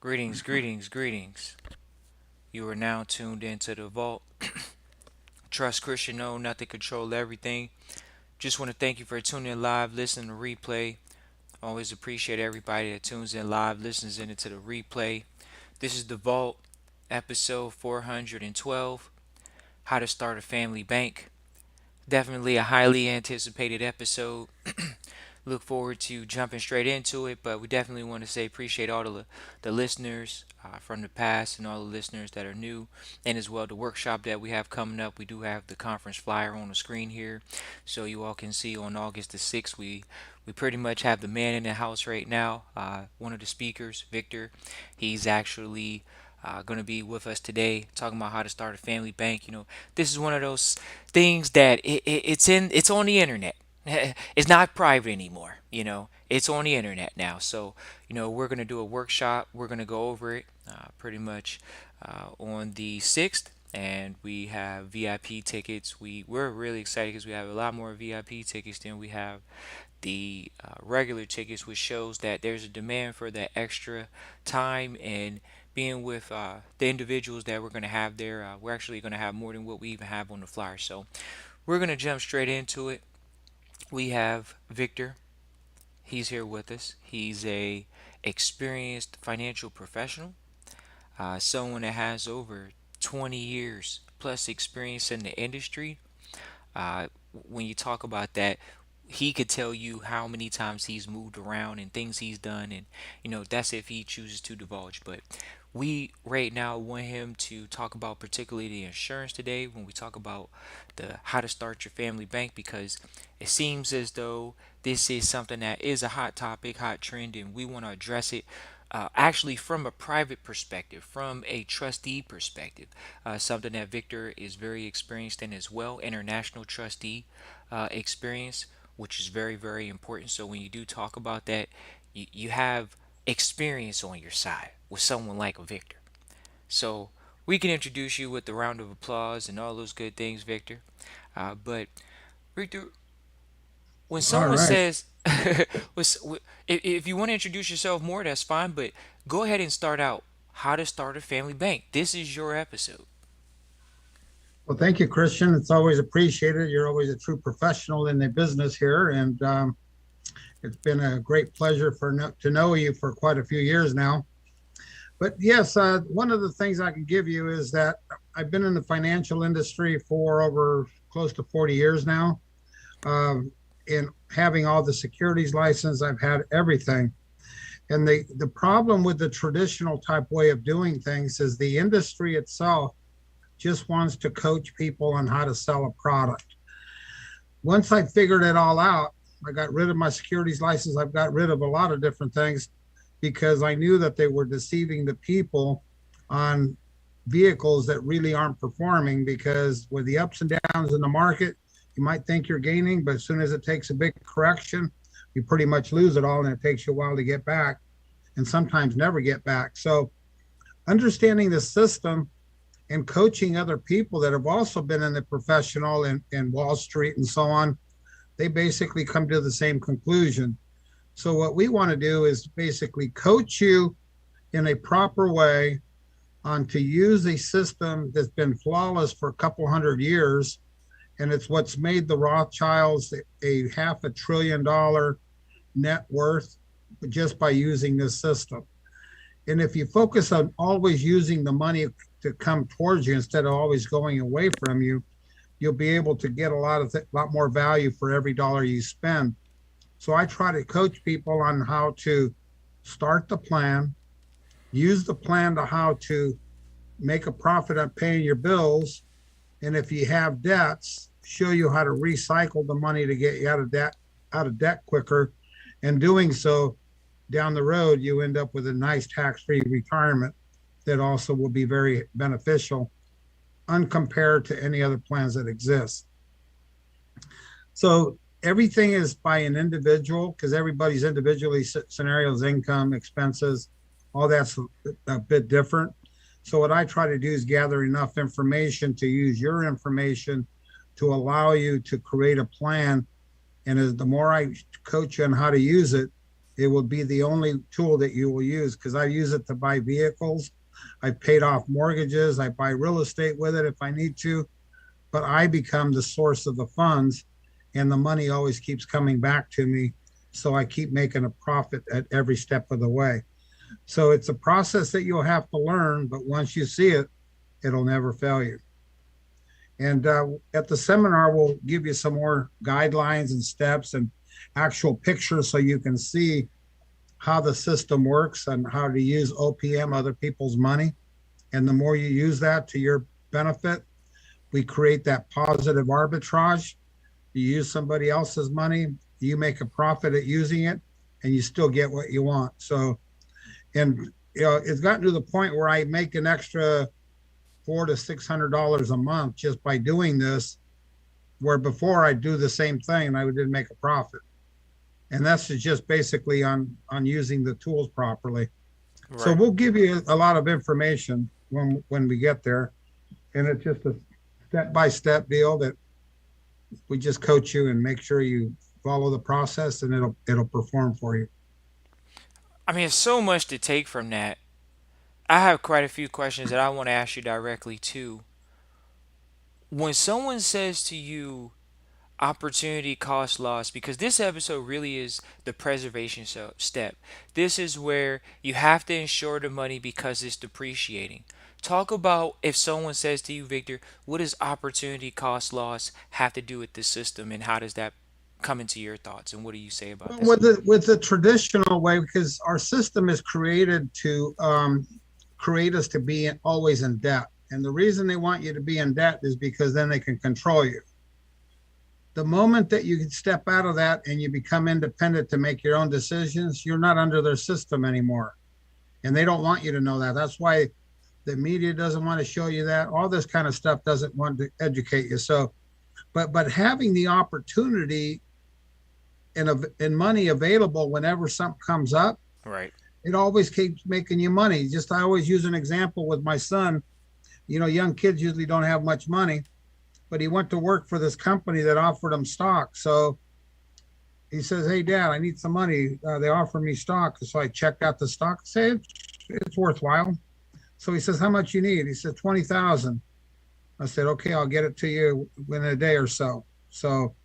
Greetings, greetings, greetings. You are now tuned into the vault. Trust Christian, know nothing, control everything. Just want to thank you for tuning in live, listening to replay. Always appreciate everybody that tunes in live, listens in into the replay. This is the vault, episode 412, How to Start a Family Bank. Definitely a highly anticipated episode. Look forward to jumping straight into it, but we definitely want to say appreciate all the listeners from the past and all the listeners that are new, and as well the workshop that we have coming up. We do have the conference flyer on the screen here, so you all can see on August the 6th. We pretty much have the man in the house right now. One of the speakers, Victor, he's actually going to be with us today talking about how to start a family bank. This is one of those things that it's on the internet. It's not private anymore. It's on the internet now. So we're gonna do a workshop. We're gonna go over it pretty much on the 6th, and we have VIP tickets. We're really excited because we have a lot more VIP tickets than we have the regular tickets, which shows that there's a demand for that extra time and being with the individuals that we're going to have there. We're actually going to have more than what we even have on the flyer. So we're going to jump straight into it. We have Victor. He's here with us. He's a experienced financial professional, someone that has over 20 years plus experience in the industry. When you talk about that, he could tell you how many times he's moved around and things he's done, and that's if he chooses to divulge. But we right now want him to talk about particularly the insurance today when we talk about the how to start your family bank, because it seems as though this is something that is a hot topic, hot trend, and we want to address it actually from a private perspective, from a trustee perspective, something that Victor is very experienced in as well, international trustee experience, which is very, very important. So when you do talk about that, you have experience on your side with someone like a Victor. So we can introduce you with the round of applause and all those good things, Victor. But Victor, when All someone right. says, if you want to introduce yourself more, that's fine. But go ahead and start out how to start a family bank. This is your episode. Well, thank you, Christian. It's always appreciated. You're always a true professional in the business here, and it's been a great pleasure to know you for quite a few years now. But yes, one of the things I can give you is that I've been in the financial industry for over close to 40 years now. In having all the securities license, I've had everything. And the problem with the traditional type way of doing things is the industry itself just wants to coach people on how to sell a product. Once I figured it all out, I got rid of my securities license. I've got rid of a lot of different things because I knew that they were deceiving the people on vehicles that really aren't performing. Because with the ups and downs in the market, you might think you're gaining, but as soon as it takes a big correction, you pretty much lose it all, and it takes you a while to get back, and sometimes never get back. So, understanding the system and coaching other people that have also been in the professional and Wall Street and so on, they basically come to the same conclusion. So what we want to do is basically coach you in a proper way on to use a system that's been flawless for a couple hundred years. And it's what's made the Rothschilds a $500 billion net worth just by using this system. And if you focus on always using the money to come towards you instead of always going away from you, you'll be able to get lot more value for every dollar you spend. So I try to coach people on how to start the plan, use the plan to how to make a profit on paying your bills, and if you have debts, show you how to recycle the money to get you out of debt quicker. And doing so, down the road, you end up with a nice tax-free retirement that also will be very beneficial uncompared to any other plans that exist. So everything is by an individual because everybody's individually scenarios, income, expenses, all that's a bit different. So what I try to do is gather enough information to use your information to allow you to create a plan. And as the more I coach you on how to use it, it will be the only tool that you will use because I use it to buy vehicles. I paid off mortgages. I buy real estate with it if I need to, but I become the source of the funds and the money always keeps coming back to me. So I keep making a profit at every step of the way. So it's a process that you'll have to learn, but once you see it, it'll never fail you. And at the seminar, we'll give you some more guidelines and steps and actual pictures so you can see how the system works and how to use OPM, other people's money. And the more you use that to your benefit, we create that positive arbitrage. You use somebody else's money, you make a profit at using it, and you still get what you want. So, and it's gotten to the point where I make an extra $400 to $600 a month just by doing this, where before I do the same thing and I didn't make a profit. And that's just basically on using the tools properly. So Right. we'll give you a lot of information when we get there, and it's just a step by step deal that we just coach you and make sure you follow the process, and it'll perform for you. I mean, there's so much to take from that. I have quite a few questions that I want to ask you directly too. When someone says to you, opportunity cost loss, because this episode really is the preservation step. This is where you have to insure the money because it's depreciating. Talk about, if someone says to you, Victor, what does opportunity cost loss have to do with the system, and how does that come into your thoughts, and what do you say about Well, this? with the traditional way, because our system is created to create us to be always in debt, and the reason they want you to be in debt is because then they can control you. The moment that you can step out of that and you become independent to make your own decisions, you're not under their system anymore. And they don't want you to know that. That's why the media doesn't want to show you that. All this kind of stuff doesn't want to educate you. So, but having the opportunity and money available whenever something comes up, Right. it always keeps making you money. Just I always use an example with my son. Young kids usually don't have much money, but he went to work for this company that offered him stock. So he says, "Hey, Dad, I need some money. They offer me stock." So I checked out the stock. Say it's worthwhile. So he says, "How much you need?" He said, 20,000. I said, "Okay, I'll get it to you within a day or so." So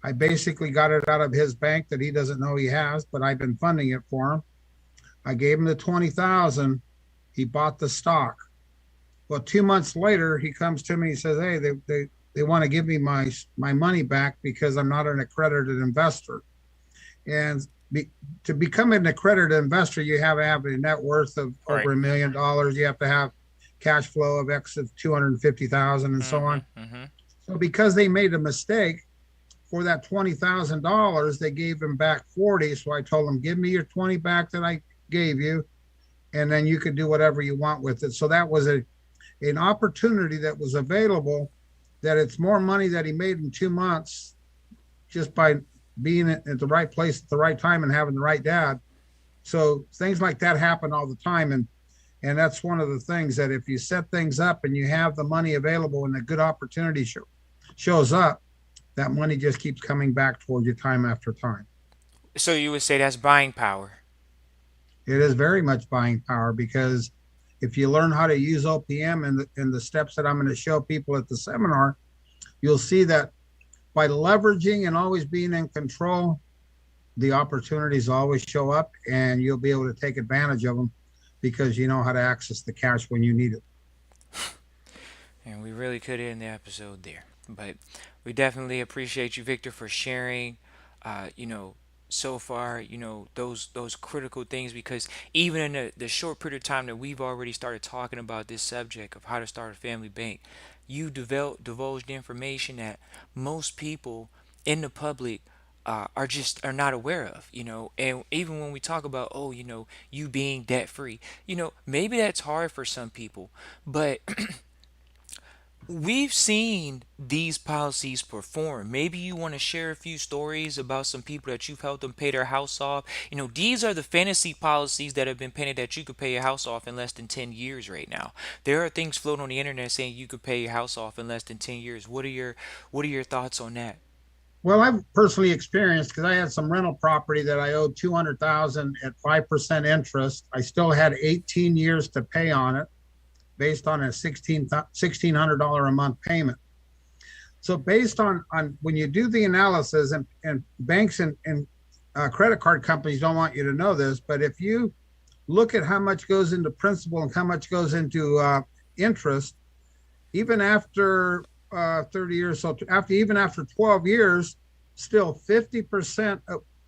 I basically got it out of his bank that he doesn't know he has, but I've been funding it for him. I gave him the 20,000. He bought the stock. Well, 2 months later, he comes to me. He says, "Hey, they want to give me my money back because I'm not an accredited investor." And to become an accredited investor, you have to have a net worth of Right. over $1 million. You have to have cash flow of X of 250,000 and so on. Mm-hmm. Mm-hmm. So because they made a mistake for that $20,000, they gave him back 40. So I told him, "Give me your 20 back that I gave you, and then you can do whatever you want with it." So that was an opportunity that was available. That it's more money that he made in 2 months just by being at the right place at the right time and having the right dad. So things like that happen all the time, and that's one of the things that if you set things up and you have the money available and a good opportunity shows up, that money just keeps coming back toward you time after time. So you would say that's buying power. It is very much buying power because if you learn how to use OPM and the steps that I'm going to show people at the seminar, you'll see that by leveraging and always being in control, the opportunities always show up and you'll be able to take advantage of them because you know how to access the cash when you need it. And we really could end the episode there. But we definitely appreciate you, Victor, for sharing, you know, so far, those critical things, because even in the short period of time that we've already started talking about this subject of how to start a family bank, you divulged information that most people in the public are not aware of, and even when we talk about, oh, you being debt free, maybe that's hard for some people, but we've seen these policies perform. Maybe you want to share a few stories about some people that you've helped them pay their house off. These are the fantasy policies that have been painted that you could pay your house off in less than 10 years right now. There are things floating on the internet saying you could pay your house off in less than 10 years. What are your thoughts on that? Well, I've personally experienced because I had some rental property that I owed 200,000 at 5% interest. I still had 18 years to pay on it based on a $1,600 a month payment. So based on when you do the analysis, and banks and credit card companies don't want you to know this, but if you look at how much goes into principal and how much goes into interest, even after 30 years, so after 12 years, still 50%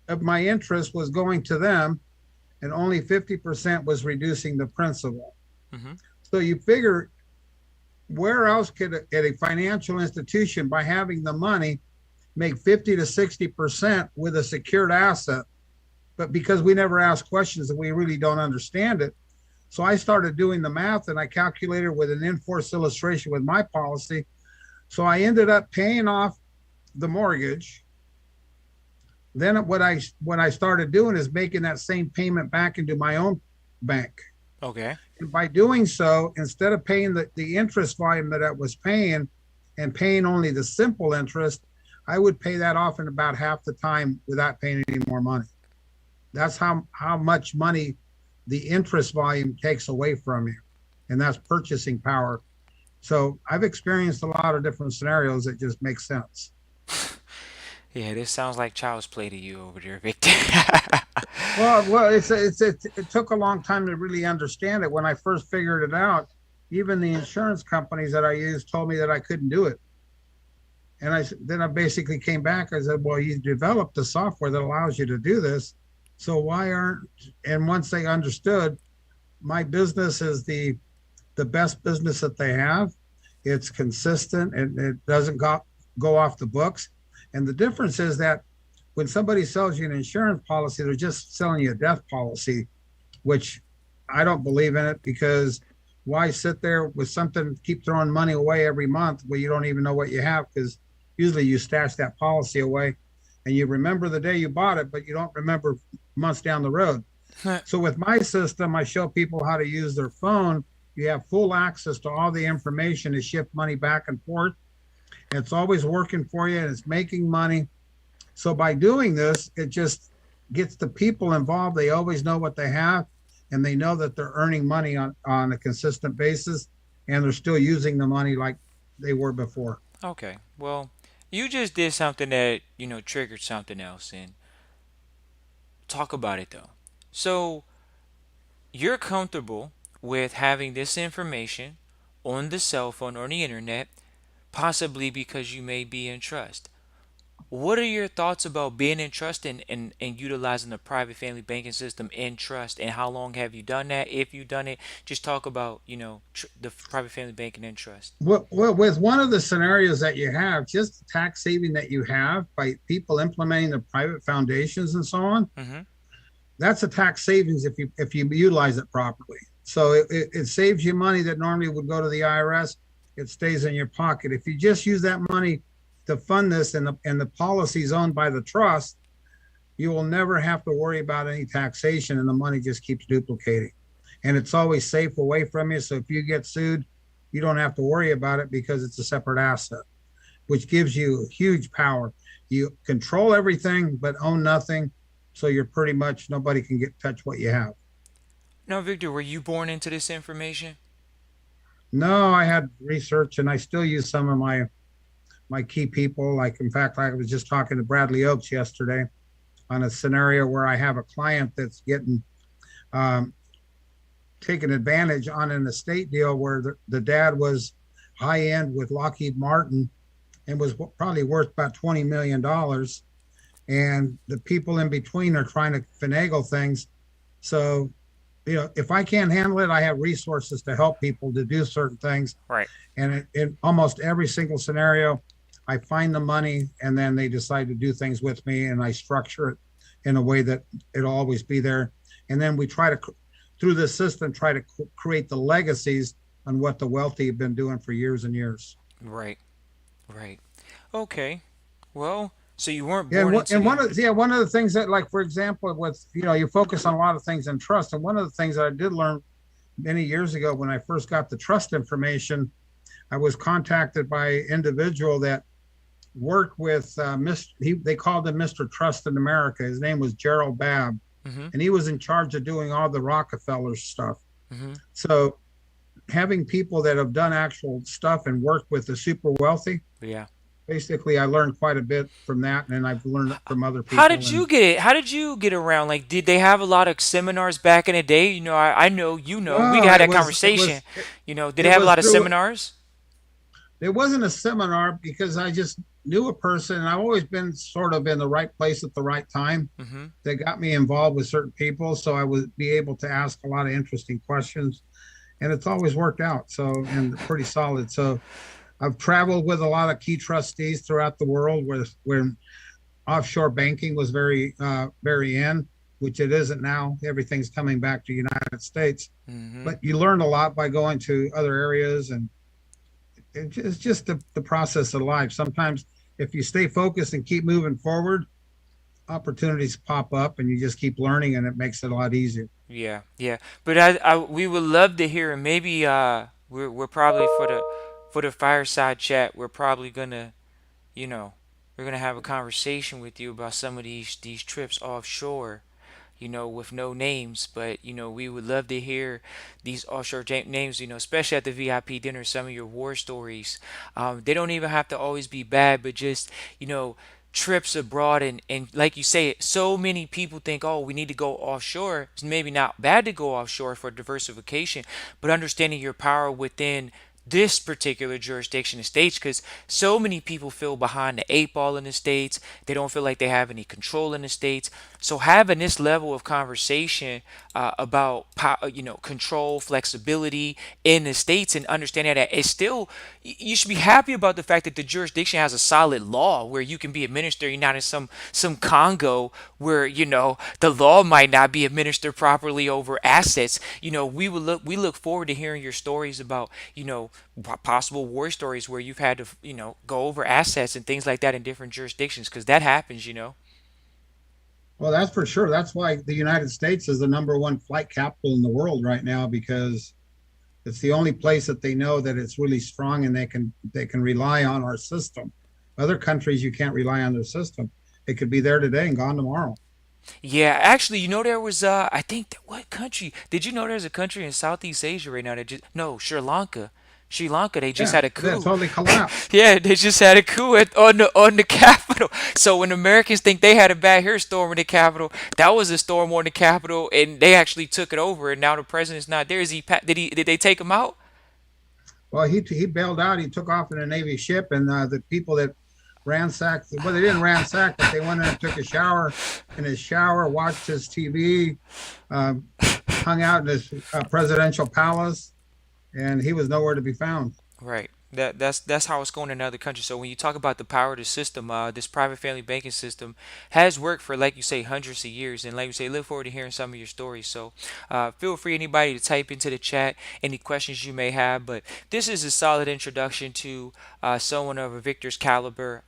of my interest was going to them, and only 50% was reducing the principal. Hmm. So you figure, where else could at a financial institution, by having the money, make 50 to 60% with a secured asset? But because we never ask questions and we really don't understand it, so I started doing the math and I calculated with an in-force illustration with my policy. So I ended up paying off the mortgage. Then what I started doing is making that same payment back into my own bank. Okay. And by doing so, instead of paying the interest volume that I was paying and paying only the simple interest, I would pay that off in about half the time without paying any more money. That's how much money the interest volume takes away from you. And that's purchasing power. So I've experienced a lot of different scenarios that just make sense. Yeah, this sounds like child's play to you over there, Victor. Well, it took a long time to really understand it. When I first figured it out, even the insurance companies that I used told me that I couldn't do it. And then I basically came back. I said, well, you developed the software that allows you to do this. So why aren't, and once they understood, my business is the best business that they have. It's consistent and it doesn't go off the books. And the difference is that when somebody sells you an insurance policy, they're just selling you a death policy, which I don't believe in it, because why sit there with something, keep throwing money away every month where you don't even know what you have? Because usually you stash that policy away and you remember the day you bought it, but you don't remember months down the road. So with my system, I show people how to use their phone. You have full access to all the information to shift money back and forth. It's always working for you and it's making money. So by doing this, it just gets the people involved. They always know what they have and they know that they're earning money on a consistent basis and they're still using the money like they were before. Okay. Well, you just did something that, triggered something else, and talk about it though. So, you're comfortable with having this information on the cell phone or the internet, possibly because you may be in trust. What are your thoughts about being in trust and utilizing the private family banking system in trust? And how long have you done that? If you've done it, just talk about, the private family banking and trust. Well, with one of the scenarios that you have, just the tax saving that you have by people implementing the private foundations and so on, Mm-hmm. that's a tax savings if you utilize it properly. So it saves you money that normally would go to the IRS. It stays in your pocket. If you just use that money to fund this and the policy is owned by the trust, you will never have to worry about any taxation and the money just keeps duplicating. And it's always safe away from you. So if you get sued, you don't have to worry about it because it's a separate asset, which gives you huge power. You control everything but own nothing. So you're pretty much, nobody can touch what you have. Now, Victor, were you born into this information? No, I had research and I still use some of my key people. Like in fact, I was just talking to Bradley Oaks yesterday on a scenario where I have a client that's getting um, taken advantage on an estate deal where the dad was high end with Lockheed Martin and was probably worth about $20 million. And the people in between are trying to finagle things. So, if I can't handle it, I have resources to help people to do certain things. Right. And in almost every single scenario, I find the money and then they decide to do things with me and I structure it in a way that it'll always be there. And then we try to, through this system, try to create the legacies on what the wealthy have been doing for years and years. Right. Right. Okay. Well, so you weren't Yeah, born into the. one of the things that, like for example, with you focus on a lot of things in trust, and one of the things that I did learn many years ago when I first got the trust information, I was contacted by an individual that worked with they called him Mr. Trust in America. His name was Gerald Babb, Mm-hmm. and he was in charge of doing all the Rockefeller stuff. Mm-hmm. So having people that have done actual stuff and worked with the super wealthy, Yeah. basically I learned quite a bit from that, and I've learned it from other How people. did And you get it? How did you get around? Like, did they have a lot of seminars back in the day? I know, we well, had that conversation. Did they it have a was lot of through seminars? it wasn't a seminar because I just knew a person, and I've always been sort of in the right place at the right time Mm-hmm. that got me involved with certain people, so I would be able to ask a lot of interesting questions, and it's always worked out. So, and pretty solid. So I've traveled with a lot of key trustees throughout the world where when offshore banking was very in, which it isn't now. Everything's coming back to the United States. Mm-hmm. But you learned a lot by going to other areas, and it's just the process of life. Sometimes if you stay focused and keep moving forward, opportunities pop up and you just keep learning, and it makes it a lot easier. Yeah, yeah. But we would love to hear, and maybe we're probably for the fireside chat. We're probably gonna, you know, we're gonna have a conversation with you about some of these trips offshore, with no names. But, we would love to hear these offshore names, especially at the VIP dinner, some of your war stories. They don't even have to always be bad, but just, trips abroad. And like you say, so many people think, oh, we need to go offshore. It's maybe not bad to go offshore for diversification, but understanding your power within this particular jurisdiction of states, because so many people feel behind the eight ball in the states. They don't feel like they have any control in the states. So having this level of conversation about control, flexibility in the states, and understanding that it's still, you should be happy about the fact that the jurisdiction has a solid law where you can be administered. You're not in some Congo where the law might not be administered properly over assets. We look forward to hearing your stories about possible war stories where you've had to go over assets and things like that in different jurisdictions, because that happens. Well, that's for sure. That's why the United States is the number one flight capital in the world right now, because it's the only place that they know that it's really strong, and they can rely on our system. Other countries you can't rely on their system. It could be there today and gone tomorrow. Yeah, actually, there was I think what country? Did you know there's a country in Southeast Asia right now that just no, Sri Lanka. Sri Lanka, they just Yeah, had a that coup. totally collapsed. Yeah, they just had a coup on the capital. So when Americans think they had a bad hair storm in the capital, that was a storm on the capital, and they actually took it over. And now the president's not there. Did they take him out? Well, he bailed out. He took off in a Navy ship, and the people that ransacked, well, they didn't ransack, but they went in and took a shower in his shower, watched his TV, um, hung out in his presidential palace, and he was nowhere to be found. Right. That's how it's going in other countries. So when you talk about the power of the system, this private family banking system has worked for, like you say, hundreds of years. And like you say, look forward to hearing some of your stories. So feel free, anybody, to type into the chat any questions you may have. But this is a solid introduction to someone of a Victor's caliber.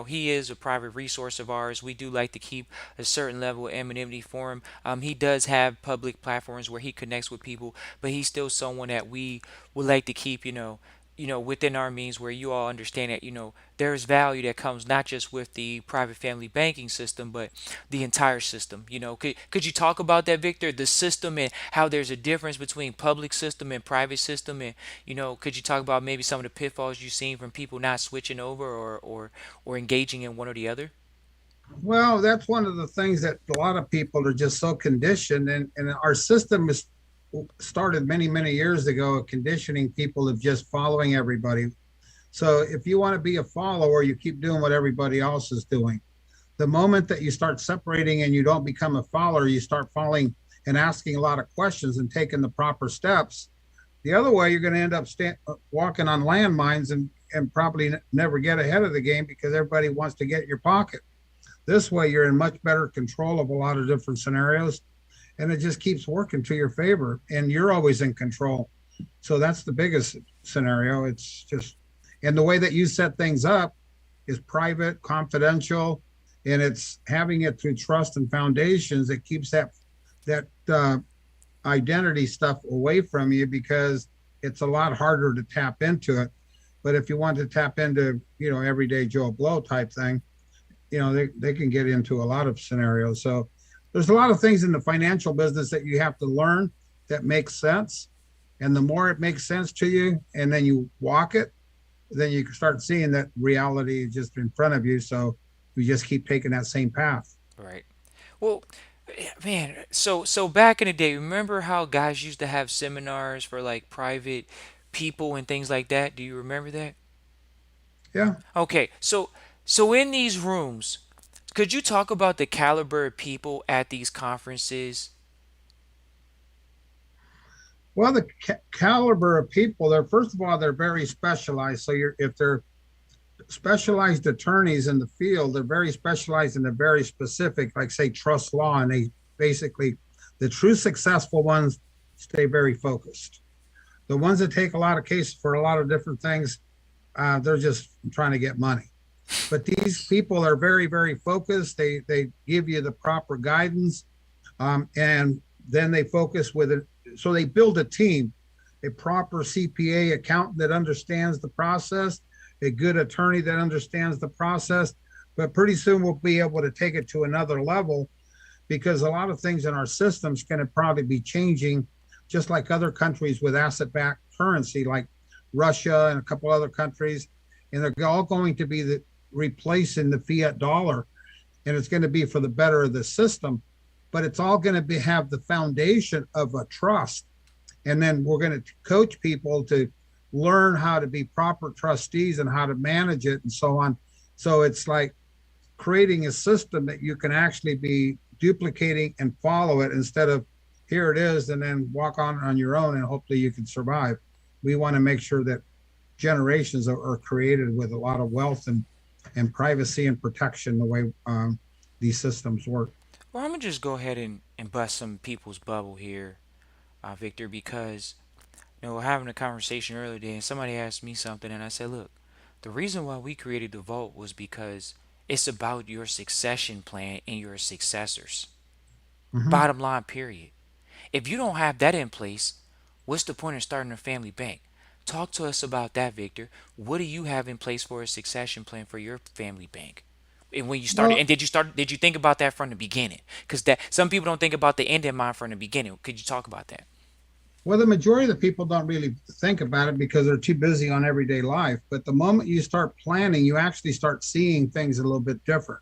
He is a private resource of ours. We do like to keep a certain level of anonymity for him. He does have public platforms where he connects with people, but he's still someone that we would like to keep, within our means, where you all understand that, there's value that comes not just with the private family banking system, but the entire system. Could you talk about that, Victor, the system, and how there's a difference between public system and private system? And, could you talk about maybe some of the pitfalls you've seen from people not switching over, or engaging in one or the other? Well, that's one of the things that a lot of people are just so conditioned, and our system is started many, many years ago, conditioning people of just following everybody. So if you want to be a follower, you keep doing what everybody else is doing. The moment that you start separating and you don't become a follower, you start following and asking a lot of questions and taking the proper steps. The other way, you're going to end up walking on landmines, and probably never get ahead of the game because everybody wants to get your pocket. This way, you're in much better control of a lot of different scenarios, and it just keeps working to your favor, and you're always in control. So that's the biggest scenario. It's just, and the way that you set things up is private, confidential, and it's having it through trust and foundations that keeps that identity stuff away from you, because it's a lot harder to tap into it. But if you want to tap into, everyday Joe Blow type thing, they can get into a lot of scenarios. So there's a lot of things in the financial business that you have to learn that makes sense. And the more it makes sense to you, and then you walk it, then you start seeing that reality just in front of you. So you just keep taking that same path. Right. Well, man, so back in the day, remember how guys used to have seminars for like private people and things like that? Do you remember that? Yeah. Okay, so in these rooms, could you talk about the caliber of people at these conferences? Well, the caliber of people, they're first of all, they're very specialized. So if they're specialized attorneys in the field, they're very specialized and they're very specific, like say trust law, and they basically the true successful ones stay very focused. The ones that take a lot of cases for a lot of different things, they're just trying to get money. But these people are very, very focused. They give you the proper guidance, and then they focus with it. So they build a team, a proper CPA accountant that understands the process, a good attorney that understands the process. But pretty soon we'll be able to take it to another level because a lot of things in our systems can probably be changing, just like other countries with asset-backed currency, like Russia and a couple other countries, and they're all going to be replacing the fiat dollar, and it's going to be for the better of the system. But it's all going to have the foundation of a trust, and then we're going to coach people to learn how to be proper trustees and how to manage it and so on. So it's like creating a system that you can actually be duplicating and follow it instead of here it is and then walk on your own and hopefully you can survive. We want to make sure that generations are created with a lot of wealth and privacy and protection the way these systems work. Well, I'm gonna just go ahead and bust some people's bubble here, Victor, because we're having a conversation earlier today, and somebody asked me something, and I said, look, the reason why we created the vault was because it's about your succession plan and your successors. Mm-hmm. Bottom line, period. If you don't have that in place, what's the point of starting a family bank? Talk to us about that, Victor. What do you have in place for a succession plan for your family bank? And when you started, Well, and did you think about that from the beginning? Because that some people don't think about the end in mind from the beginning. Could you talk about that? well, the majority of the people don't really think about it because they're too busy on everyday life. But the moment you start planning, you actually start seeing things a little bit different.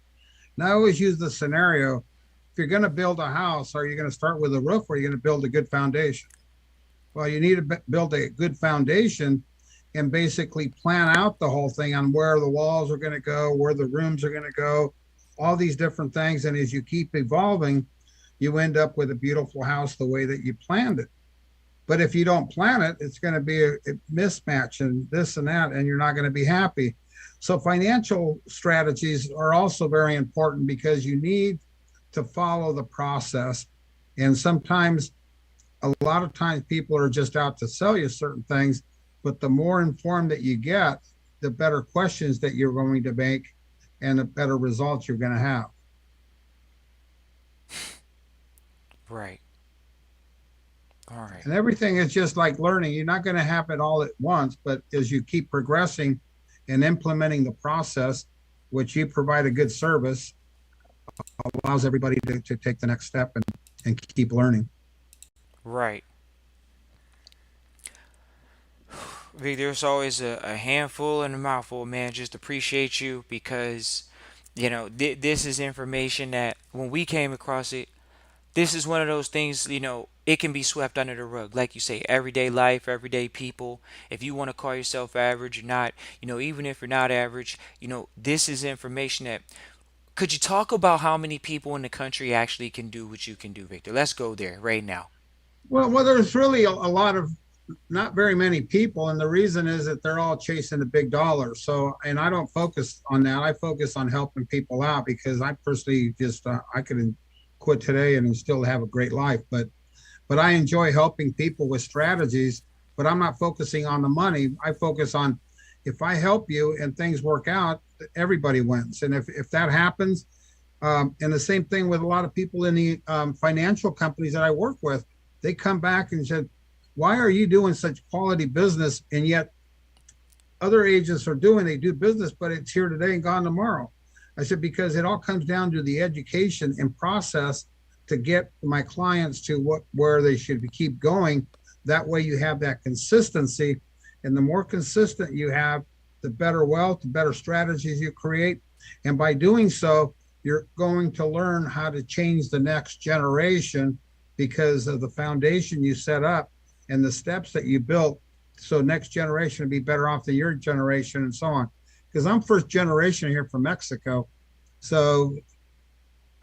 And I always use the scenario: if you're going to build a house, are you going to start with a roof or are you going to build a good foundation? Well, you need to build a good foundation and basically plan out the whole thing on where the walls are going to go, where the rooms are going to go, all these different things. And as you keep evolving, you end up with a beautiful house the way that you planned it. But if you don't plan it, it's going to be a mismatch and this and that, and you're not going to be happy. So financial strategies are also very important because you need to follow the process. And sometimes, a lot of times, people are just out to sell you certain things. But the more informed that you get, the better questions that you're going to make and the better results you're going to have. Right. All right. And everything is just like learning. You're not going to have it all at once, but as you keep progressing and implementing the process, which you provide a good service, allows everybody to take the next step and keep learning. Right. Vic, there's always a handful and a mouthful, man. Just appreciate you because, this is information that when we came across it, this is one of those things, it can be swept under the rug. Like you say, everyday life, everyday people. If you want to call yourself average or not, even if you're not average, this is information that. Could you talk about how many people in the country actually can do what you can do, Victor? Let's go there right now. Well, there's really a lot of not very many people, and the reason is that they're all chasing the big dollar. So, and I don't focus on that. I focus on helping people out because I personally just I could quit today and still have a great life, but I enjoy helping people with strategies. But I'm not focusing on the money. I focus on if I help you and things work out, everybody wins. And if that happens, and the same thing with a lot of people in the financial companies that I work with, they come back and said, why are you doing such quality business and yet other agents are doing. They do business, but it's here today and gone tomorrow. I said, because it all comes down to the education and process to get my clients to what where they should keep going. That way you have that consistency. And the more consistent you have, the better wealth, the better strategies you create. And by doing so, you're going to learn how to change the next generation because of the foundation you set up and the steps that you built. So next generation will be better off than your generation and so on. Because I'm first generation here from Mexico. So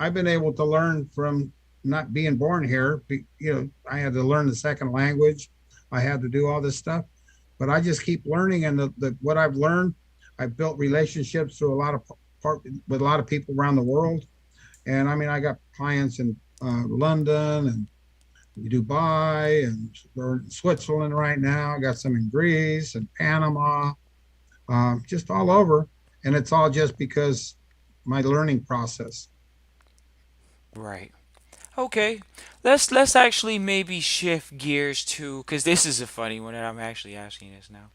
I've been able to learn from not being born here. I had to learn the second language. I had to do all this stuff, but I just keep learning. And what I've learned, I've built relationships through a lot of with a lot of people around the world. And I mean, I got clients in London and Dubai, and we're in Switzerland right now. I got some in Greece and Panama, just all over. And it's all just because my learning process. Right. Okay. Let's actually maybe shift gears to, because this is a funny one, and I'm actually asking this now.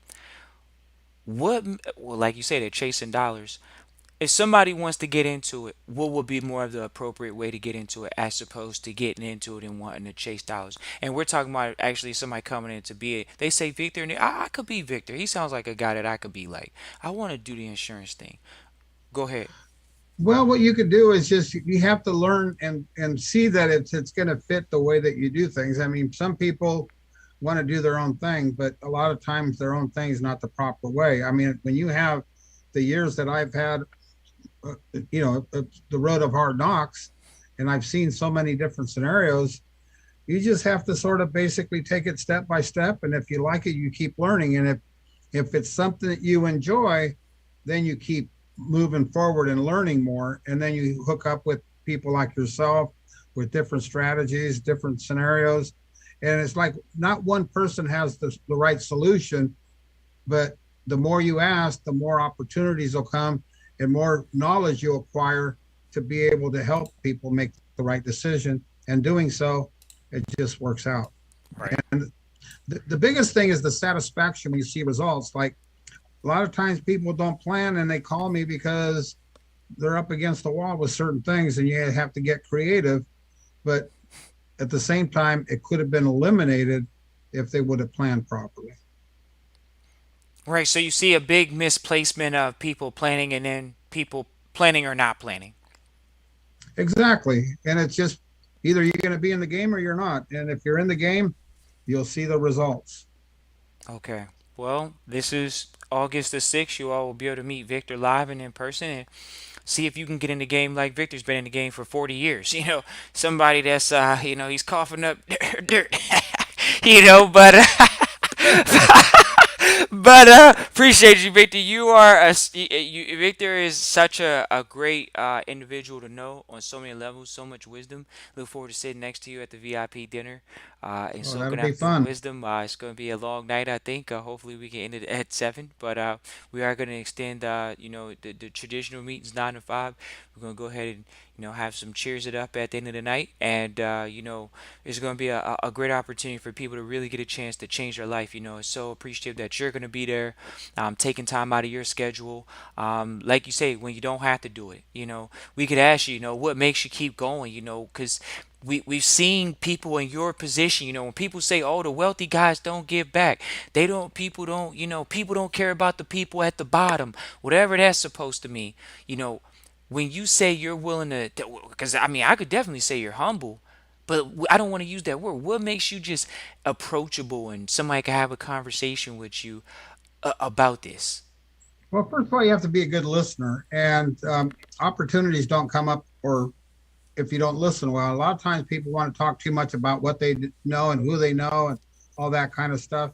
What, well, like you say, they're chasing dollars. If somebody wants to get into it, what would be more of the appropriate way to get into it as opposed to getting into it and wanting to chase dollars? And we're talking about actually somebody coming in to be it. They say Victor, and I could be Victor. He sounds like a guy that I could be like. I want to do the insurance thing. Go ahead. Well, what you could do is just you have to learn and see that it's going to fit the way that you do things. I mean, some people want to do their own thing, but a lot of times their own thing is not the proper way. I mean, when you have the years that I've had, uh, the road of hard knocks, and I've seen so many different scenarios, you just have to sort of basically take it step by step. And if you like it, you keep learning. And if it's something that you enjoy, then you keep moving forward and learning more. And then you hook up with people like yourself with different strategies, different scenarios. And it's like not one person has the right solution, but the more you ask, the more opportunities will come and more knowledge you acquire to be able to help people make the right decision. And doing so, it just works out. Right. And the biggest thing is the satisfaction when you see results. Like a lot of times people don't plan and they call me because they're up against the wall with certain things and you have to get creative. But at the same time, it could have been eliminated if they would have planned properly. Right. So you see a big misplacement of people planning and then people planning or not planning. Exactly. And it's just either you're going to be in the game or you're not. And if you're in the game, you'll see the results. Okay. Well, this is August the 6th. You all will be able to meet Victor live and in person and see if you can get in the game like Victor's been in the game for 40 years. Somebody that's, he's coughing up dirt, but appreciate you, Victor. You are Victor is such a great individual to know on so many levels, so much wisdom. Look forward to sitting next to you at the VIP dinner and Oh, that'll soaking be up the fun. wisdom. It's going to be a long night, I think. Hopefully, we can end it at 7, but we are going to extend, the traditional meetings 9 to 5. We're going to go ahead and have some cheers it up at the end of the night, and it's going to be a great opportunity for people to really get a chance to change their life. It's so appreciative that you're going to be there, taking time out of your schedule. Like you say, when you don't have to do it, we could ask you, what makes you keep going, because we've seen people in your position, when people say, oh, the wealthy guys don't give back, people don't, people don't care about the people at the bottom, whatever that's supposed to mean. you know when you say you're willing to, because I mean, I could definitely say you're humble, but I don't want to use that word. What makes you just approachable and somebody can have a conversation with you about this? Well, first of all, you have to be a good listener, and opportunities don't come up or if you don't listen well. A lot of times people want to talk too much about what they know and who they know and all that kind of stuff.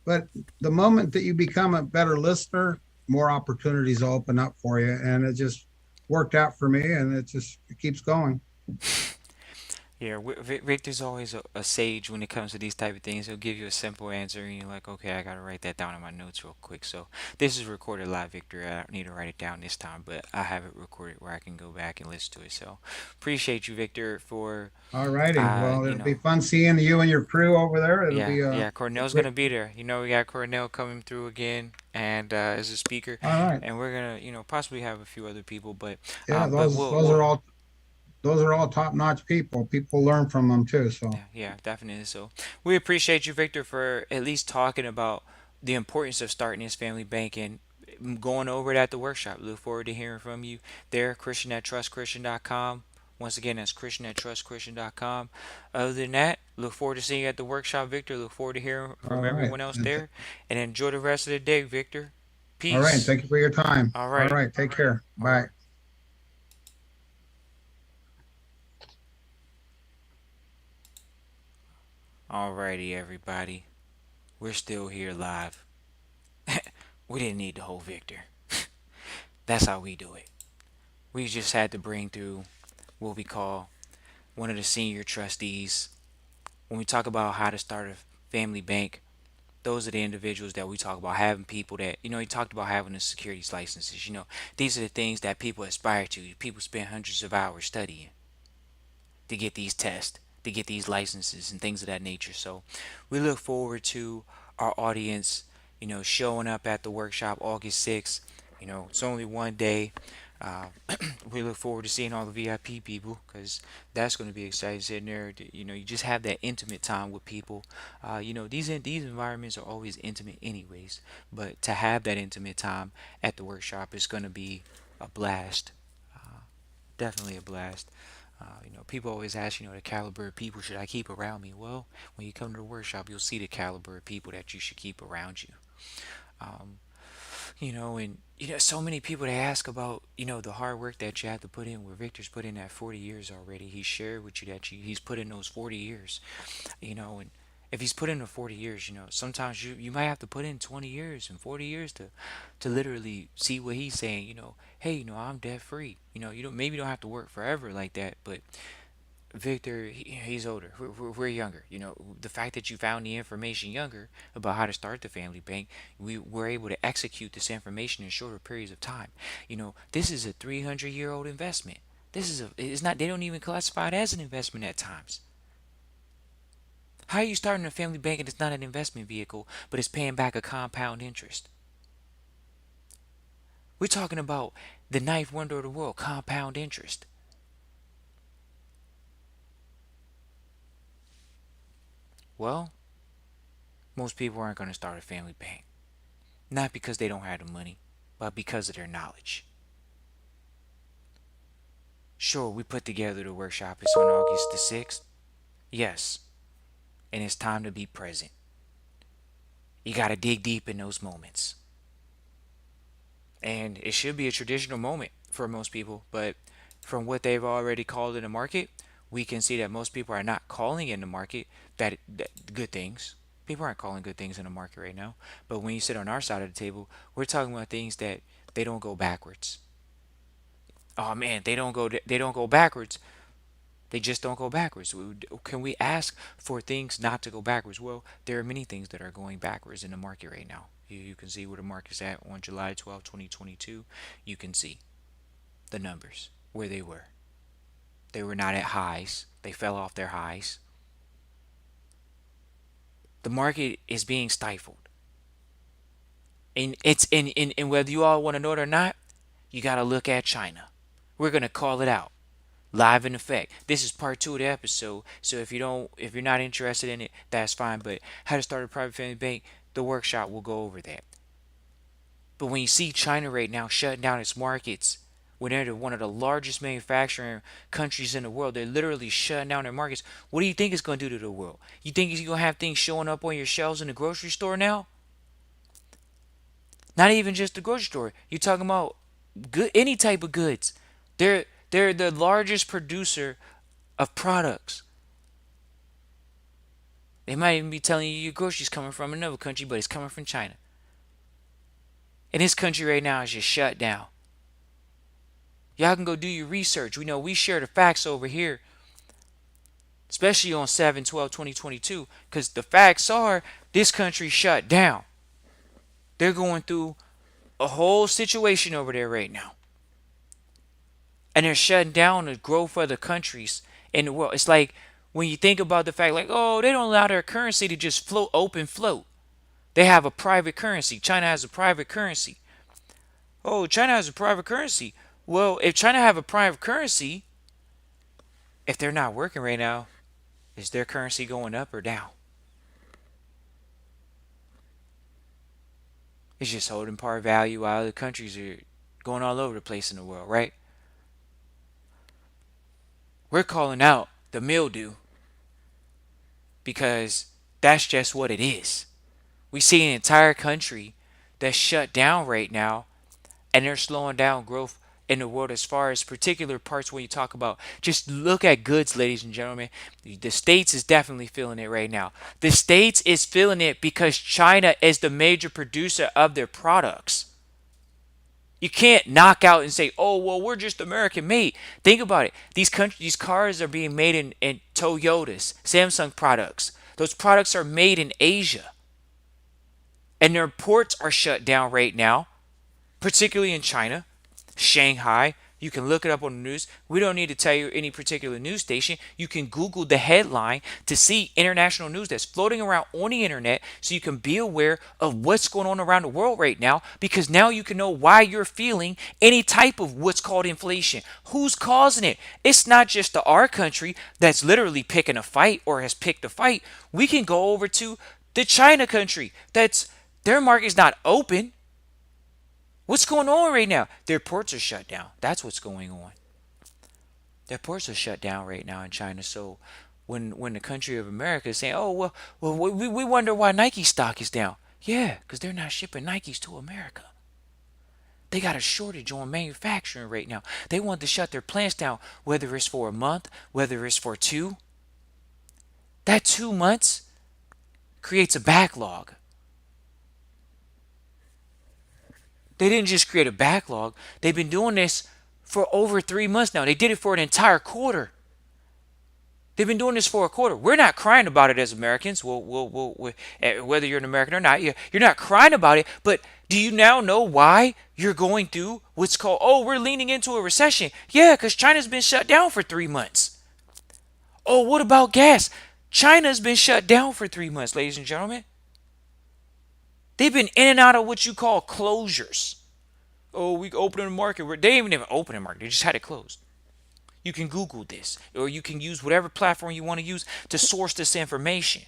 But the moment that you become a better listener, more opportunities open up for you. And it just worked out for me and it keeps going. Yeah, Victor's always a sage when it comes to these type of things. He'll give you a simple answer, and you're like, okay, I gotta write that down in my notes real quick. So this is recorded live, Victor. I don't need to write it down this time, but I have it recorded where I can go back and listen to it. So appreciate you, Victor, for All righty. Well, you it'll be know, fun seeing you and your crew over there. It'll yeah, be yeah. a Cornell's great. gonna be there. You know, we got Cornell coming through again, and as a speaker, All right. and we're gonna, possibly have a few other people, Yeah, but those are all top-notch people. People learn from them too. So, yeah, yeah, definitely. So we appreciate you, Victor, for at least talking about the importance of starting this family bank and going over it at the workshop. Look forward to hearing from you there, Christian at trustchristian.com. Once again, that's Christian at trustchristian.com. Other than that, look forward to seeing you at the workshop, Victor. Look forward to hearing all from right. everyone else there. And enjoy the rest of the day, Victor. All right. Peace. Thank you for your time. All Alrighty. right. Take care. All Bye. right. Alrighty, everybody. We're still here live. We didn't need the whole Victor. That's how we do it. We just had to bring through what we call one of the senior trustees. When we talk about how to start a family bank, those are the individuals that we talk about having people that, he talked about having the securities licenses. These are the things that people aspire to. People spend hundreds of hours studying to get these tests, to get these licenses and things of that nature. So we look forward to our audience, showing up at the workshop August 6th. It's only one day. Uh, we look forward to seeing all the VIP people because that's going to be exciting sitting there. You just have that intimate time with people. These environments are always intimate anyways, but to have that intimate time at the workshop is going to be a blast. Definitely a blast. People always ask, the caliber of people should I keep around me? Well, when you come to the workshop, you'll see the caliber of people that you should keep around you. Um, and so many people they ask about, the hard work that you have to put in. Where Victor's put in that 40 years already. He shared with you that he's put in those 40 years. And if he's put in the 40 years, sometimes you might have to put in 20 years and 40 years to literally see what he's saying. Hey, I'm debt free. You don't maybe don't have to work forever like that, but Victor, he's older. We're younger. The fact that you found the information younger about how to start the family bank, we were able to execute this information in shorter periods of time. This is a 300-year-old investment. It's not, they don't even classify it as an investment at times. How are you starting a family bank and it's not an investment vehicle, but it's paying back a compound interest? We're talking about the ninth wonder of the world, compound interest. Well, most people aren't going to start a family bank. Not because they don't have the money, but because of their knowledge. Sure, we put together the workshop. It's on August the 6th. Yes, and it's time to be present. You got to dig deep in those moments. And it should be a traditional moment for most people, but from what they've already called in the market, we can see that most people are not calling in the market that good things. People aren't calling good things in the market right now. But when you sit on our side of the table, we're talking about things that they don't go backwards. Oh man, they don't go backwards. They just don't go backwards. Can we ask for things not to go backwards? Well, there are many things that are going backwards in the market right now. You can see where the market's at on July 12, 2022. You can see the numbers where they were. They were not at highs. They fell off their highs. The market is being stifled. And it's and whether you all want to know it or not, you got to look at China. We're going to call it out. Live in effect. This is part 2 of the episode. So if you're not interested in it, that's fine. But how to start a private family bank, the workshop will go over that. But when you see China right now shutting down its markets, when they're one of the largest manufacturing countries in the world, they're literally shutting down their markets. What do you think it's going to do to the world? You think you're going to have things showing up on your shelves in the grocery store now? Not even just the grocery store. You're talking about good, any type of goods. They're the largest producer of products. They might even be telling you your groceries coming from another country, but it's coming from China. And this country right now is just shut down. Y'all can go do your research. We know we share the facts over here. especially on 7/12/2022, because the facts are this country shut down. They're going through a whole situation over there right now. And they're shutting down the growth of the countries in the world. It's like when you think about the fact, like, oh, they don't allow their currency to just float, open float. They have a private currency. China has a private currency. Oh, China has a private currency. Well, if China have a private currency, if they're not working right now, is their currency going up or down? It's just holding par value while other countries are going all over the place in the world, right? We're calling out the mildew because that's just what it is. We see an entire country that's shut down right now, and they're slowing down growth in the world as far as particular parts when you talk about just look at goods, ladies and gentlemen. The states is definitely feeling it right now. The states is feeling it because China is the major producer of their products. You can't knock out and say, "Oh, well, we're just American made." Think about it. These cars are being made in Toyotas, Samsung products. Those products are made in Asia, and their ports are shut down right now, particularly in China, Shanghai. You can look it up on the news. We don't need to tell you any particular news station. You can Google the headline to see international news that's floating around on the internet so you can be aware of what's going on around the world right now, because now you can know why you're feeling any type of what's called inflation. Who's causing it? It's not just our country that's literally picking a fight or has picked a fight. We can go over to the China country that's their market's not open. What's going on right now? Their ports are shut down. That's what's going on. Their ports are shut down right now in China. So when the country of America is saying, "Oh, well, we wonder why Nike stock is down." Yeah, because they're not shipping Nikes to America. They got a shortage on manufacturing right now. They want to shut their plants down, whether it's for a month, whether it's for two. That 2 months creates a backlog. They didn't just create a backlog. They've been doing this for over 3 months now. They did it for an entire quarter. They've been doing this for a quarter. We're not crying about it as Americans. Whether you're an American or not, you're not crying about it. But do you now know why you're going through what's called, oh, we're leaning into a recession? Yeah, because China's been shut down for 3 months. Oh, what about gas? China's been shut down for 3 months, ladies and gentlemen. They've been in and out of what you call closures. Oh, we opened the market. They didn't even open the market. They just had it closed. You can Google this, or you can use whatever platform you want to use to source this information.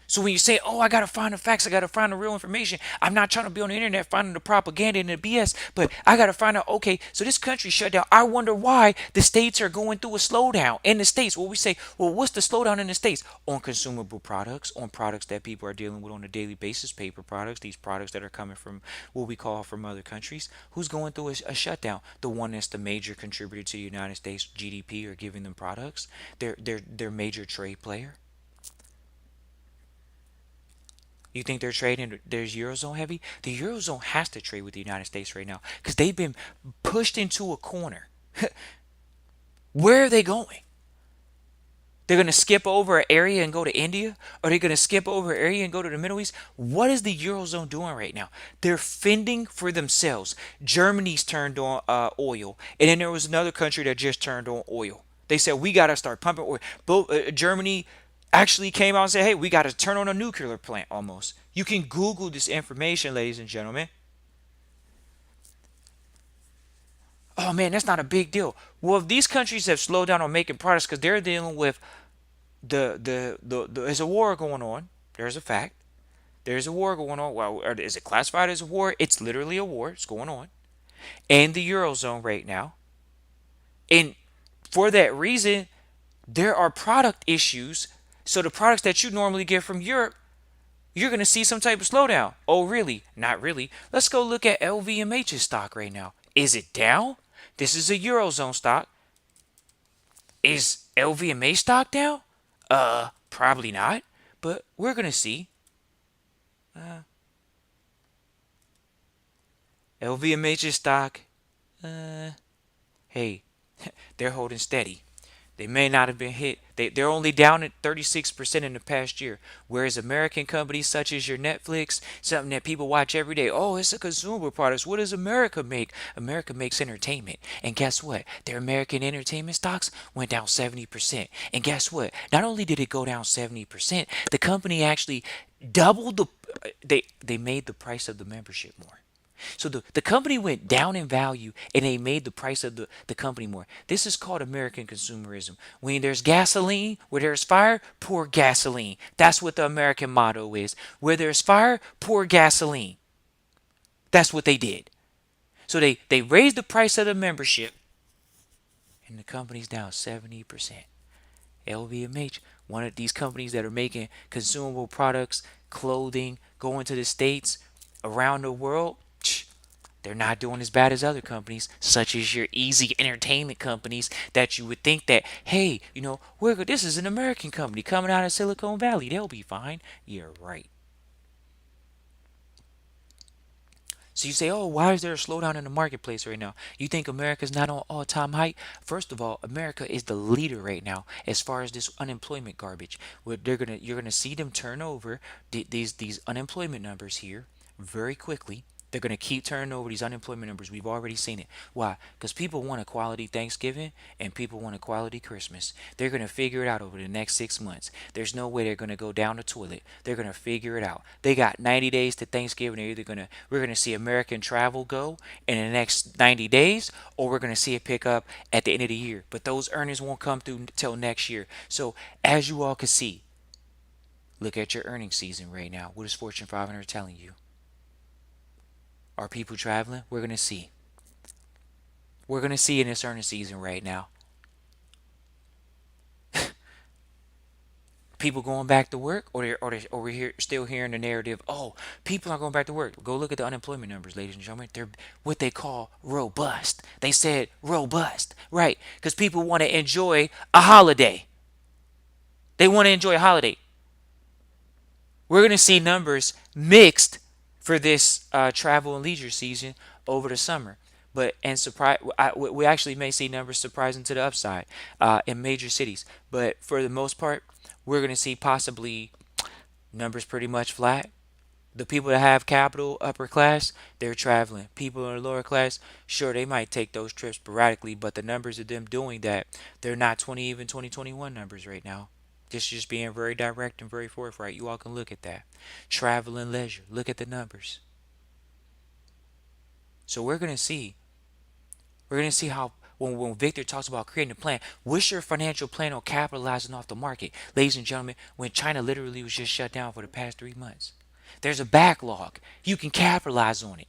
So when you say, "Oh, I gotta find the facts, I gotta find the real information," I'm not trying to be on the internet finding the propaganda and the BS, but I gotta find out. Okay, so this country shut down. I wonder why the states are going through a slowdown in the states. Well, we say, well, what's the slowdown in the states? On consumable products, on products that people are dealing with on a daily basis, paper products, these products that are coming from what we call from other countries. Who's going through a shutdown? The one that's the major contributor to the United States GDP or giving them products. Their major trade player. You think they're trading? There's Eurozone heavy. The Eurozone has to trade with the United States right now because they've been pushed into a corner. Where are they going? They're going to skip over an area and go to India? Are they going to skip over an area and go to the Middle East? What is the Eurozone doing right now? They're fending for themselves. Germany's turned on oil. And then there was another country that just turned on oil. They said, we got to start pumping oil. Germany actually came out and said, hey, we got to turn on a nuclear plant almost. You can Google this information, ladies and gentlemen. Oh man, that's not a big deal. Well, if these countries have slowed down on making products because they're dealing with there's a war going on. There's a fact. There's a war going on. Well, is it classified as a war? It's literally a war. It's going on in the Eurozone right now. And for that reason, there are product issues. So the products that you normally get from Europe, you're going to see some type of slowdown. Oh, really? Not really. Let's go look at LVMH's stock right now. Is it down? This is a Eurozone stock. Is LVMH stock down? Probably not. But we're going to see. LVMH's stock, hey, they're holding steady. They may not have been hit. They're only down at 36% in the past year. Whereas American companies such as your Netflix, something that people watch every day, oh, it's a consumer product. What does America make? America makes entertainment. And guess what? Their American entertainment stocks went down 70%. And guess what? Not only did it go down 70%, the company actually doubled they made the price of the membership more. So the company went down in value and they made the price of the company more. This is called American consumerism. When there's gasoline, where there's fire, pour gasoline. That's what the American motto is. Where there's fire, pour gasoline. That's what they did. So they raised the price of the membership and the company's down 70%. LVMH, one of these companies that are making consumable products, clothing, going to the States, around the world, they're not doing as bad as other companies, such as your easy entertainment companies that you would think that, hey, this is an American company coming out of Silicon Valley. They'll be fine. You're right. So you say, oh, why is there a slowdown in the marketplace right now? You think America's not on all-time high? First of all, America is the leader right now as far as this unemployment garbage. Where you're gonna see them turn over these unemployment numbers here very quickly. They're going to keep turning over these unemployment numbers. We've already seen it. Why? Because people want a quality Thanksgiving and people want a quality Christmas. They're going to figure it out over the next 6 months. There's no way they're going to go down the toilet. They're going to figure it out. They got 90 days to Thanksgiving. We're going to see American travel go in the next 90 days, or we're going to see it pick up at the end of the year. But those earnings won't come through until next year. So as you all can see, look at your earnings season right now. What is Fortune 500 telling you? Are people traveling? We're going to see. We're going to see in this earnings season right now. People going back to work, or we're still hearing the narrative, oh, people aren't going back to work. Go look at the unemployment numbers, ladies and gentlemen. They're what they call robust. They said robust, right? Because people want to enjoy a holiday. They want to enjoy a holiday. We're going to see numbers mixed for this travel and leisure season over the summer. But and surprise, we actually may see numbers surprising to the upside in major cities. But for the most part, we're going to see possibly numbers pretty much flat. The people that have capital, upper class, they're traveling. People in the lower class, sure, they might take those trips sporadically, but the numbers of them doing that, they're not 2021 numbers right now. Just being very direct and very forthright. You all can look at that. Travel and leisure. Look at the numbers. So we're gonna see how when Victor talks about creating a plan, what's your financial plan on capitalizing off the market? Ladies and gentlemen, when China literally was just shut down for the past 3 months. There's a backlog. You can capitalize on it.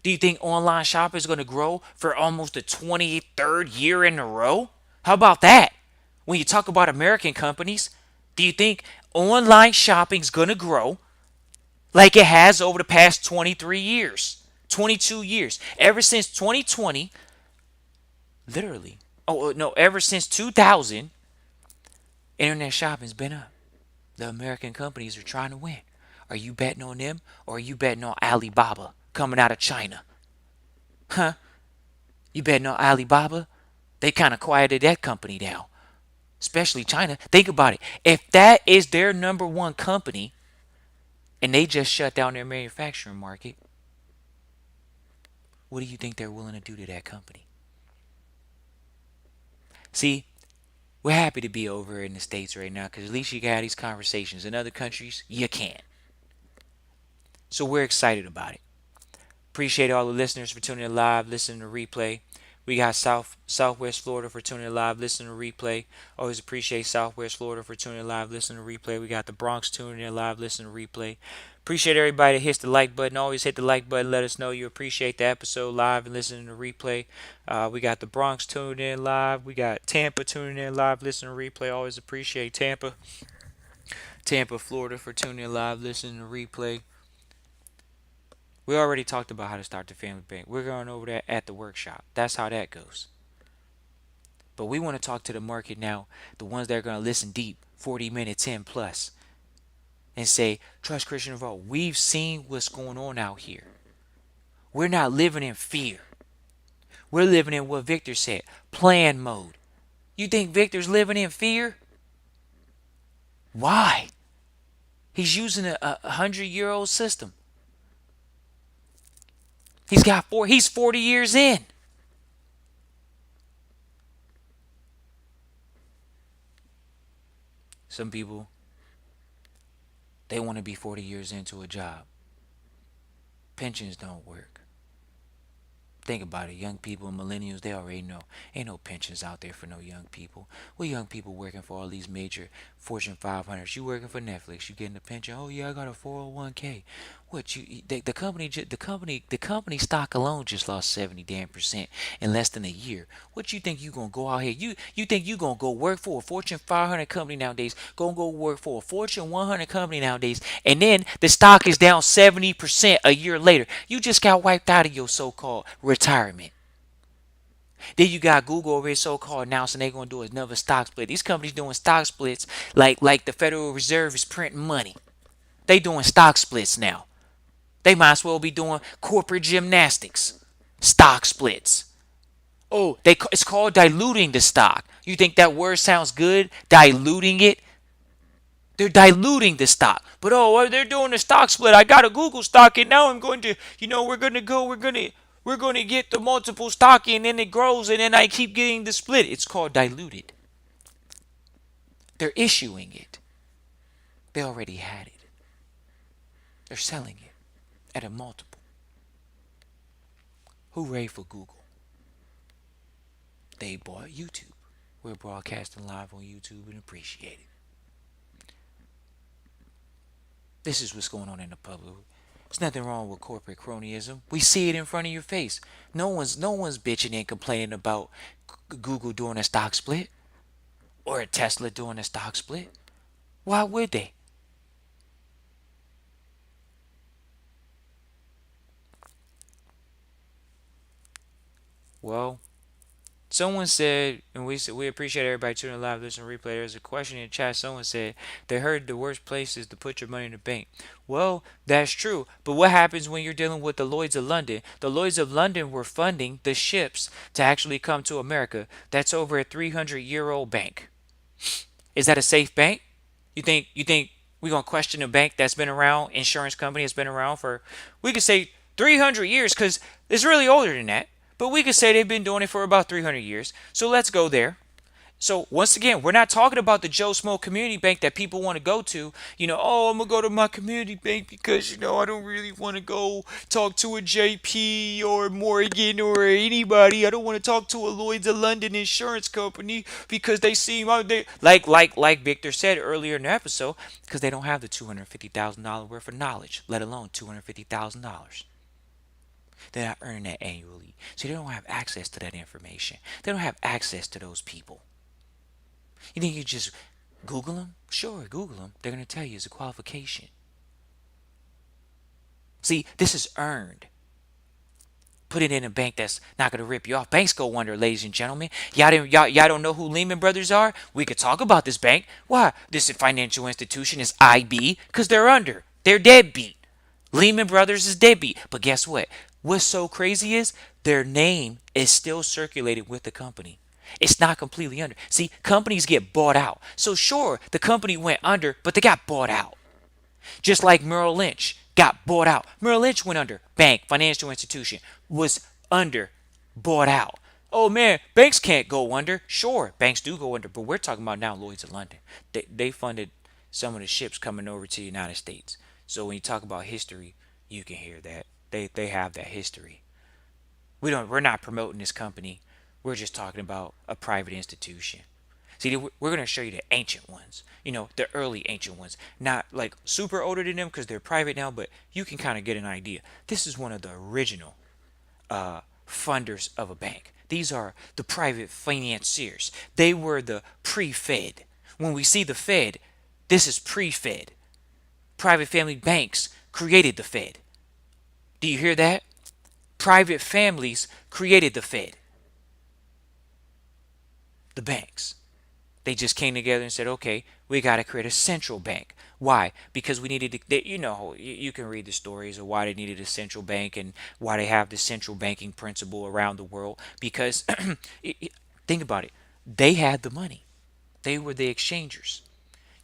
Do you think online shopping is going to grow for almost the 23rd year in a row? How about that? When you talk about American companies, do you think online shopping is going to grow like it has over the past 23 years, 22 years? Ever since 2020, literally. Oh, no, ever since 2000, internet shopping's been up. The American companies are trying to win. Are you betting on them or are you betting on Alibaba coming out of China? Huh? You betting on Alibaba? They kind of quieted that company down, especially China. Think about it. If that is their number one company and they just shut down their manufacturing market, what do you think they're willing to do to that company? See, we're happy to be over in the States right now because at least you can have these conversations. In other countries, you can't. So we're excited about it. Appreciate all the listeners for tuning in live, listening to replay. We got Southwest Florida for tuning in live, listening to replay. Always appreciate Southwest Florida for tuning in live, listening to replay. We got the Bronx tuning in live, listening to replay. Appreciate everybody that hits the like button. Always hit the like button. Let us know you appreciate the episode live and listening to replay. We got the Bronx tuning in live. We got Tampa tuning in live, listening to replay. Always appreciate Tampa, Florida for tuning in live, listening to replay. We already talked about how to start the family bank. We're going over that at the workshop. That's how that goes. But we want to talk to the market now, the ones that are going to listen deep, 40 minutes in plus, and say, Trust Christian Vault, we've seen what's going on out here. We're not living in fear. We're living in what Victor said, plan mode. You think Victor's living in fear? Why? He's using a 100-year-old system. He's 40 years in. Some people, they want to be 40 years into a job. Pensions don't work. Think about it. Young people and millennials, they already know. Ain't no pensions out there for no young people. What young people working for all these major Fortune 500s? You working for Netflix? You getting a pension? Oh yeah, I got a 401k. What the company the company stock alone just lost 70% in less than a year. What you think you gonna go out here? You think you gonna go work for a Fortune 500 company nowadays? Gonna go work for a Fortune 100 company nowadays, and then the stock is down 70% a year later. You just got wiped out of your so-called retirement. Then you got Google over here so-called announcing they're gonna do another stock split. These companies doing stock splits like the Federal Reserve is printing money. They doing stock splits now. They might as well be doing corporate gymnastics. Stock splits. Oh, it's called diluting the stock. You think that word sounds good? Diluting it? They're diluting the stock. But oh, they're doing a stock split. I got a Google stock and now I'm going to, we're going to get the multiple stock and then it grows and then I keep getting the split. It's called diluted. They're issuing it. They already had it. They're selling it at a multiple. Hooray for Google. They bought YouTube. We're broadcasting live on YouTube and appreciate it. This is what's going on in the public. There's nothing wrong with corporate cronyism. We see it in front of your face. No one's bitching and complaining about Google doing a stock split or a Tesla doing a stock split. Why would they? Well, someone said, and we appreciate everybody tuning live, listen, replay. There's a question in the chat. Someone said they heard the worst place is to put your money in the bank. Well, that's true. But what happens when you're dealing with the Lloyds of London? The Lloyds of London were funding the ships to actually come to America. That's over a 300-year-old bank. Is that a safe bank? You think we're gonna question a bank that's been around, insurance company that's been around for, we could say 300 years because it's really older than that. But we could say they've been doing it for about 300 years. So let's go there. So once again, we're not talking about the Joe Smo community bank that people want to go to. Oh, I'm gonna go to my community bank because I don't really want to go talk to a JP or Morgan or anybody. I don't want to talk to a Lloyd's of London insurance company because they seem they like Victor said earlier in the episode, because they don't have the $250,000 worth of knowledge, let alone $250,000. They're not earning that annually, so they don't have access to that information. They don't have access to those people. You think you just Google them? Sure, Google them. They're going to tell you it's a qualification. See, this is earned. Put it in a bank that's not going to rip you off. Banks go under, ladies and gentlemen. Y'all don't know who Lehman Brothers are? We could talk about this bank. Why? This financial institution is IB because they're under. They're deadbeat. Lehman Brothers is deadbeat. But guess what? What's so crazy is their name is still circulated with the company. It's not completely under. See, companies get bought out. So sure, the company went under, but they got bought out. Just like Merrill Lynch got bought out. Merrill Lynch went under. Bank, financial institution, was under, bought out. Oh man, banks can't go under. Sure, banks do go under, but we're talking about now Lloyd's of London. They funded some of the ships coming over to the United States. So when you talk about history, you can hear that. They have that history. We're not promoting this company. We're just talking about a private institution. See, we're going to show you the ancient ones, the early ancient ones. Not like super older than them because they're private now, but you can kind of get an idea. This is one of the original funders of a bank. These are the private financiers. They were the pre-Fed. When we see the Fed, this is pre-Fed. Private family banks created the Fed. Do you hear that? Private families created the Fed, the banks. They just came together and said, okay, we got to create a central bank. Why? Because we needed to, you can read the stories of why they needed a central bank and why they have the central banking principle around the world. Because think about it. They had the money. They were the exchangers.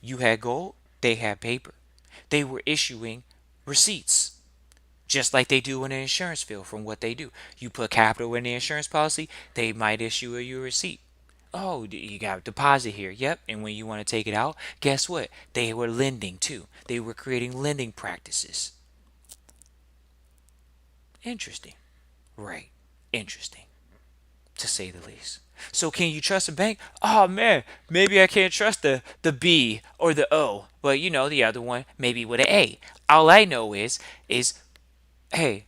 You had gold, they had paper. They were issuing receipts, just like they do in the insurance field from what they do. You put capital in the insurance policy, they might issue you a receipt. Oh, you got a deposit here. Yep. And when you want to take it out, guess what? They were lending too. They were creating lending practices. Interesting. Right. Interesting, to say the least. So can you trust a bank? Oh man, maybe I can't trust the B or the O, but you know the other one maybe with an A. All I know is hey,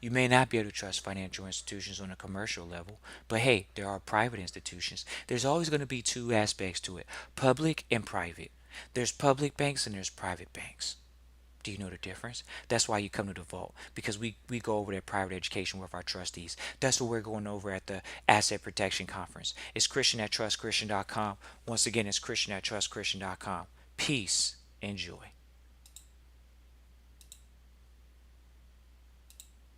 you may not be able to trust financial institutions on a commercial level, but hey, there are private institutions. There's always going to be two aspects to it: public and private. There's public banks and there's private banks. Do you know the difference? That's why you come to the vault, because we go over that private education with our trustees. That's what we're going over at the Asset Protection Conference. It's Christian at trustchristian.com. Once again, it's Christian at trustchristian.com. Peace. Enjoy.